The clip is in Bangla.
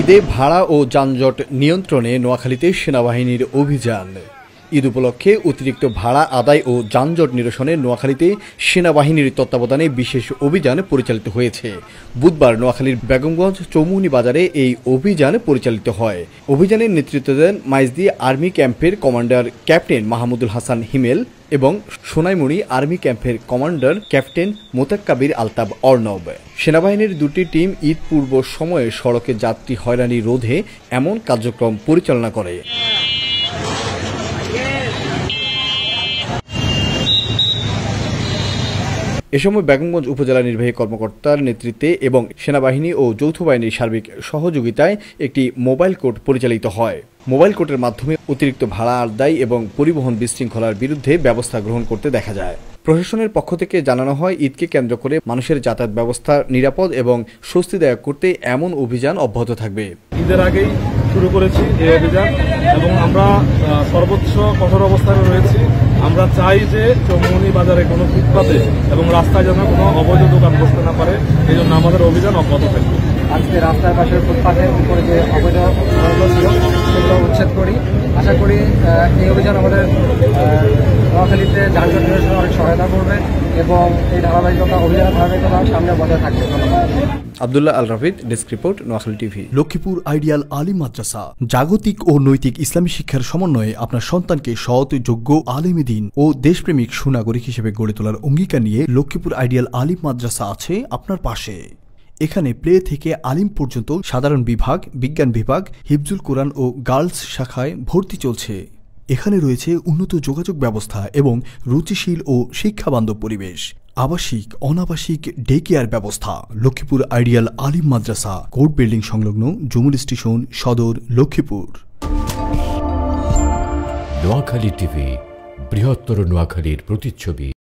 ঈদে ভাড়া ও যানজট নিয়ন্ত্রণে নোয়াখালীতে সেনাবাহিনীর অভিযান। ঈদ উপলক্ষে অতিরিক্ত ভাড়া আদায় ও যানজট নিরসনে নোয়াখালীতে সেনাবাহিনীর তত্ত্বাবধানে বিশেষ অভিযান পরিচালিত হয়েছে। বুধবার নোয়াখালীর বেগমগঞ্জ চৌমুহনী বাজারে এই অভিযান পরিচালিত হয়। অভিযানের নেতৃত্ব দেন মাইজদি আর্মি ক্যাম্পের কমান্ডার ক্যাপ্টেন মাহমুদুল হাসান হিমেল এবং সোনাইমুড়ি আর্মি ক্যাম্পের কমান্ডার ক্যাপ্টেন মোতাক্কাবির আলতাব অর্ণব। সেনাবাহিনীর দুটি টিম ঈদ পূর্ব সময়ে সড়কে যাত্রী হয়রানি রোধে এমন কার্যক্রম পরিচালনা করে। এ সময় বেগমগঞ্জ উপজেলা নির্বাহী কর্মকর্তার নেতৃত্বে এবং সেনাবাহিনী ও যৌথ বাহিনীর সার্বিক সহযোগিতায় একটি মোবাইল কোর্ট পরিচালিত হয়। মোবাইল কোর্টের মাধ্যমে অতিরিক্ত ভাড়া আদায় এবং পরিবহন বিশৃঙ্খলার বিরুদ্ধে ব্যবস্থা গ্রহণ করতে দেখা যায়। প্রশাসনের পক্ষ থেকে জানানো হয়, ঈদকে কেন্দ্র করে মানুষের যাতায়াত ব্যবস্থা নিরাপদ এবং স্বস্তিদায়ক করতে এমন অভিযান অব্যাহত থাকবে। ঈদের আগেই শুরু করেছি এই অভিযান এবং আমরা সর্বোচ্চ কঠোর অবস্থানে রয়েছি। আমরা চাই যে চৌমুহনী বাজারে কোনো ফুটপাতে এবং রাস্তায় যেন কোনো অবৈধ দোকান বসতে না পারে, এই জন্য আমাদের অভিযান অব্যাহত থাকবে। আজকে রাস্তার পাশের ফুটপাতের উপরে যে অবৈধ ছিল সেগুলো উচ্ছেদ করি। আশা করি এই অভিযান আমাদের নোয়াখালীতে যানজট নিরসনে অনেক সহায়তা করবে এবং এই ধারাবাহিকতা অভিযানের ধারাবাহিকতা সামনে বজায় থাকবে। Abdullah Al Rafid, desk report, Noakhali TV. Laxmipur ideal Alim Madrasa জাগতিক ও নৈতিক ইসলামী শিক্ষার সমন্বয়ে আপনার সন্তানকে সৎ, যোগ্য, আলেমে দ্বীন ও দেশপ্রেমিক সুনাগরিক হিসেবে গড়ে তোলার অঙ্গীকার নিয়ে লক্ষ্মীপুর আইডিয়াল আলিম মাদ্রাসা আছে আপনার পাশে। এখানে প্লে থেকে আলিম পর্যন্ত সাধারণ বিভাগ, বিজ্ঞান বিভাগ, হিফজুল কোরআন ও গার্লস শাখায় ভর্তি চলছে। এখানে রয়েছে উন্নত যোগাযোগ ব্যবস্থা এবং রুচিশীল ও শিক্ষাবান্ধব পরিবেশ, আবাসিক অনাবাসিক ডে কেয়ার ব্যবস্থা। লক্ষ্মীপুর আইডিয়াল আলিম মাদ্রাসা, কোর্ট বিল্ডিং সংলগ্ন, জুমুল স্টেশন, সদর, লক্ষ্মীপুর। নোয়াখালী টিভি, বৃহত্তর নোয়াখালীর প্রতিচ্ছবি।